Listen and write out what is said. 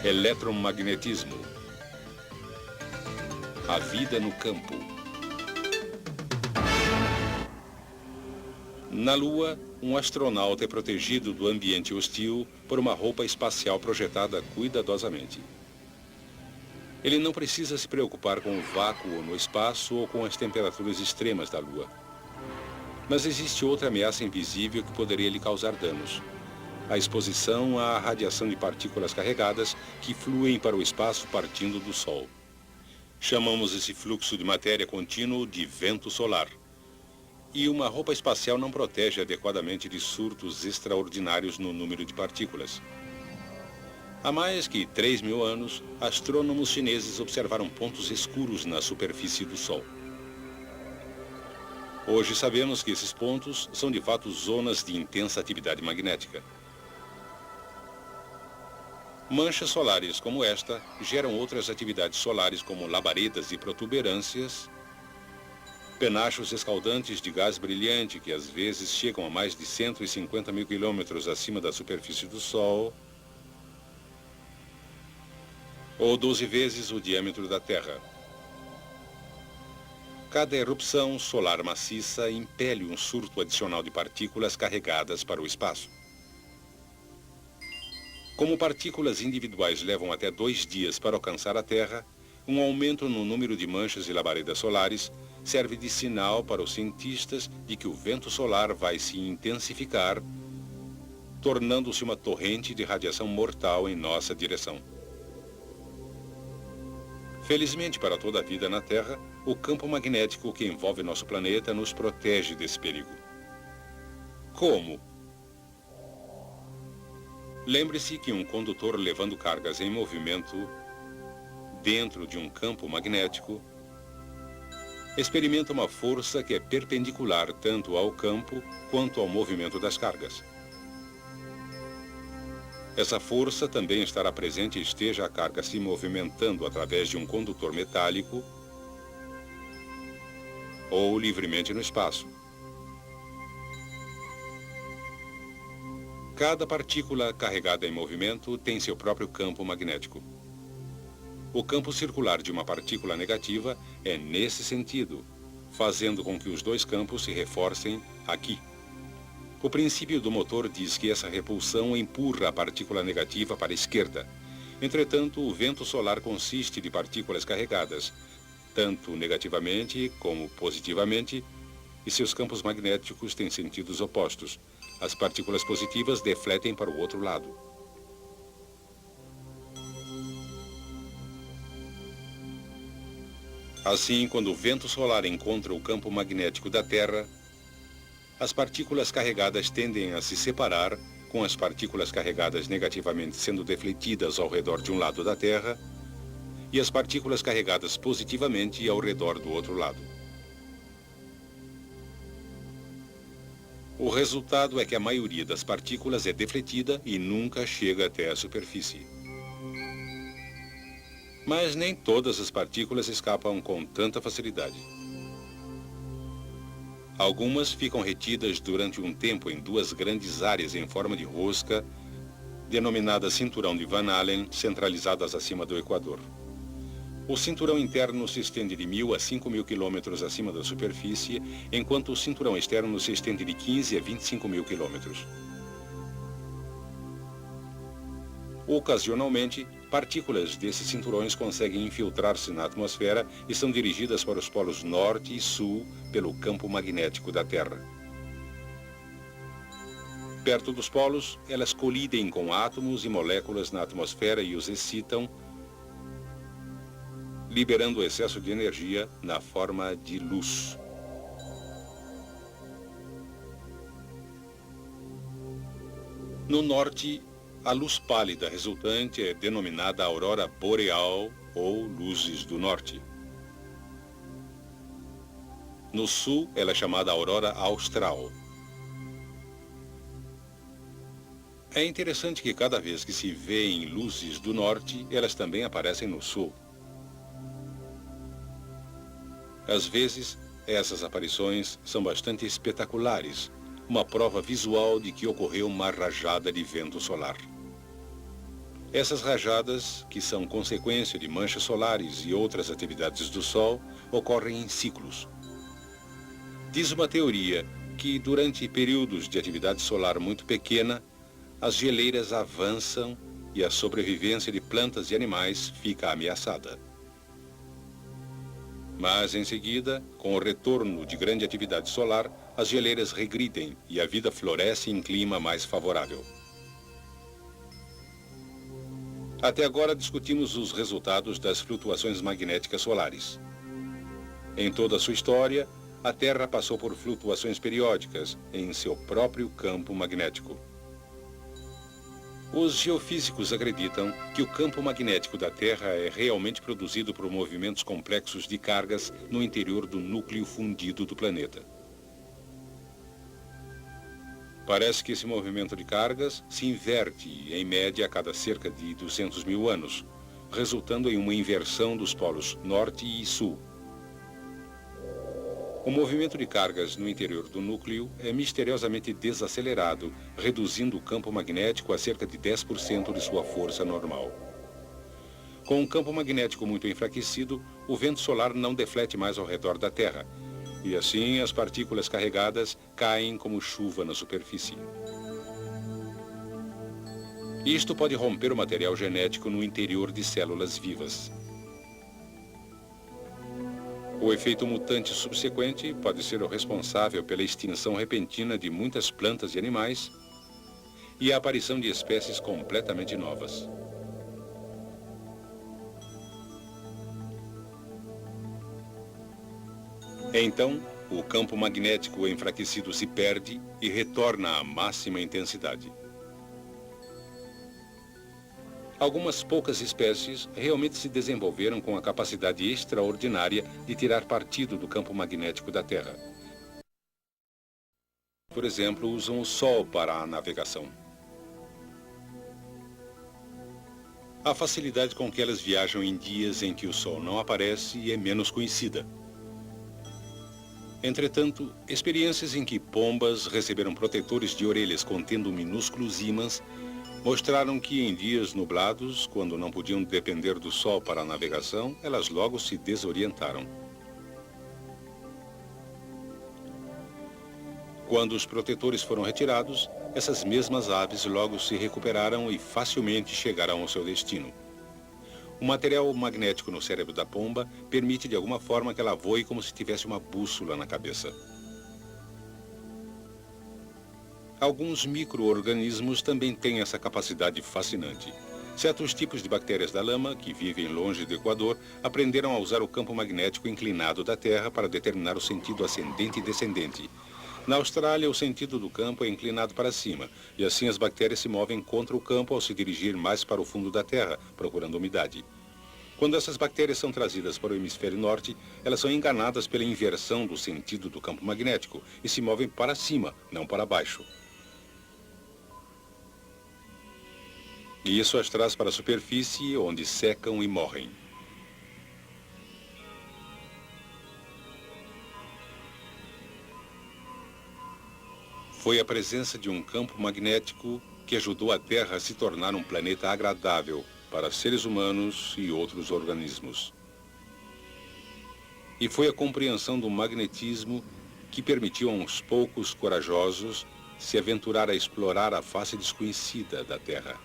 Eletromagnetismo. A vida no campo. Na Lua, um astronauta é protegido do ambiente hostil por uma roupa espacial projetada cuidadosamente. Ele não precisa se preocupar com o vácuo no espaço ou com as temperaturas extremas da Lua. Mas existe outra ameaça invisível que poderia lhe causar danos: a exposição à radiação de partículas carregadas que fluem para o espaço partindo do Sol. Chamamos esse fluxo de matéria contínuo de vento solar. E uma roupa espacial não protege adequadamente de surtos extraordinários no número de partículas. Há mais que 3.000 anos, astrônomos chineses observaram pontos escuros na superfície do Sol. Hoje sabemos que esses pontos são de fato zonas de intensa atividade magnética. Manchas solares como esta geram outras atividades solares como labaredas e protuberâncias, penachos escaldantes de gás brilhante que às vezes chegam a mais de 150.000 quilômetros acima da superfície do Sol, ou 12 vezes o diâmetro da Terra. Cada erupção solar maciça impele um surto adicional de partículas carregadas para o espaço. Como partículas individuais levam até 2 dias para alcançar a Terra, um aumento no número de manchas e labaredas solares serve de sinal para os cientistas de que o vento solar vai se intensificar, tornando-se uma torrente de radiação mortal em nossa direção. Felizmente para toda a vida na Terra, o campo magnético que envolve nosso planeta nos protege desse perigo. Como? Lembre-se que um condutor levando cargas em movimento dentro de um campo magnético experimenta uma força que é perpendicular tanto ao campo quanto ao movimento das cargas. Essa força também estará presente esteja a carga se movimentando através de um condutor metálico ou livremente no espaço. Cada partícula carregada em movimento tem seu próprio campo magnético. O campo circular de uma partícula negativa é nesse sentido, fazendo com que os dois campos se reforcem aqui. O princípio do motor diz que essa repulsão empurra a partícula negativa para a esquerda. Entretanto, o vento solar consiste de partículas carregadas, tanto negativamente como positivamente, e seus campos magnéticos têm sentidos opostos. As partículas positivas defletem para o outro lado. Assim, quando o vento solar encontra o campo magnético da Terra, as partículas carregadas tendem a se separar, com as partículas carregadas negativamente sendo defletidas ao redor de um lado da Terra e as partículas carregadas positivamente ao redor do outro lado. O resultado é que a maioria das partículas é defletida e nunca chega até a superfície. Mas nem todas as partículas escapam com tanta facilidade. Algumas ficam retidas durante um tempo em 2 grandes áreas em forma de rosca, denominadas cinturão de Van Allen, centralizadas acima do Equador. O cinturão interno se estende de 1.000 a 5.000 quilômetros acima da superfície, enquanto o cinturão externo se estende de 15 a 25.000 quilômetros. Ocasionalmente, partículas desses cinturões conseguem infiltrar-se na atmosfera e são dirigidas para os polos norte e sul pelo campo magnético da Terra. Perto dos polos, elas colidem com átomos e moléculas na atmosfera e os excitam, liberando o excesso de energia na forma de luz. No norte, a luz pálida resultante é denominada aurora boreal ou luzes do norte. No sul, ela é chamada aurora austral. É interessante que cada vez que se vêem luzes do norte, elas também aparecem no sul. Às vezes, essas aparições são bastante espetaculares, uma prova visual de que ocorreu uma rajada de vento solar. Essas rajadas, que são consequência de manchas solares e outras atividades do Sol, ocorrem em ciclos. Diz uma teoria que, durante períodos de atividade solar muito pequena, as geleiras avançam e a sobrevivência de plantas e animais fica ameaçada. Mas, em seguida, com o retorno de grande atividade solar, as geleiras regridem e a vida floresce em clima mais favorável. Até agora discutimos os resultados das flutuações magnéticas solares. Em toda a sua história, a Terra passou por flutuações periódicas em seu próprio campo magnético. Os geofísicos acreditam que o campo magnético da Terra é realmente produzido por movimentos complexos de cargas no interior do núcleo fundido do planeta. Parece que esse movimento de cargas se inverte, em média, a cada cerca de 200 mil anos, resultando em uma inversão dos polos norte e sul. O movimento de cargas no interior do núcleo é misteriosamente desacelerado, reduzindo o campo magnético a cerca de 10% de sua força normal. Com um campo magnético muito enfraquecido, o vento solar não deflete mais ao redor da Terra, e assim as partículas carregadas caem como chuva na superfície. Isto pode romper o material genético no interior de células vivas. O efeito mutante subsequente pode ser o responsável pela extinção repentina de muitas plantas e animais e a aparição de espécies completamente novas. Então, o campo magnético enfraquecido se perde e retorna à máxima intensidade. Algumas poucas espécies realmente se desenvolveram com a capacidade extraordinária de tirar partido do campo magnético da Terra. Por exemplo, usam o Sol para a navegação. A facilidade com que elas viajam em dias em que o Sol não aparece é menos conhecida. Entretanto, experiências em que pombas receberam protetores de orelhas contendo minúsculos ímãs mostraram que em dias nublados, quando não podiam depender do Sol para a navegação, elas logo se desorientaram. Quando os protetores foram retirados, essas mesmas aves logo se recuperaram e facilmente chegaram ao seu destino. O material magnético no cérebro da pomba permite de alguma forma que ela voe como se tivesse uma bússola na cabeça. Alguns micro-organismos também têm essa capacidade fascinante. Certos tipos de bactérias da lama, que vivem longe do Equador, aprenderam a usar o campo magnético inclinado da Terra para determinar o sentido ascendente e descendente. Na Austrália, o sentido do campo é inclinado para cima, e assim as bactérias se movem contra o campo ao se dirigir mais para o fundo da Terra, procurando umidade. Quando essas bactérias são trazidas para o hemisfério norte, elas são enganadas pela inversão do sentido do campo magnético e se movem para cima, não para baixo. E isso as traz para a superfície, onde secam e morrem. Foi a presença de um campo magnético que ajudou a Terra a se tornar um planeta agradável para seres humanos e outros organismos. E foi a compreensão do magnetismo que permitiu a uns poucos corajosos se aventurar a explorar a face desconhecida da Terra.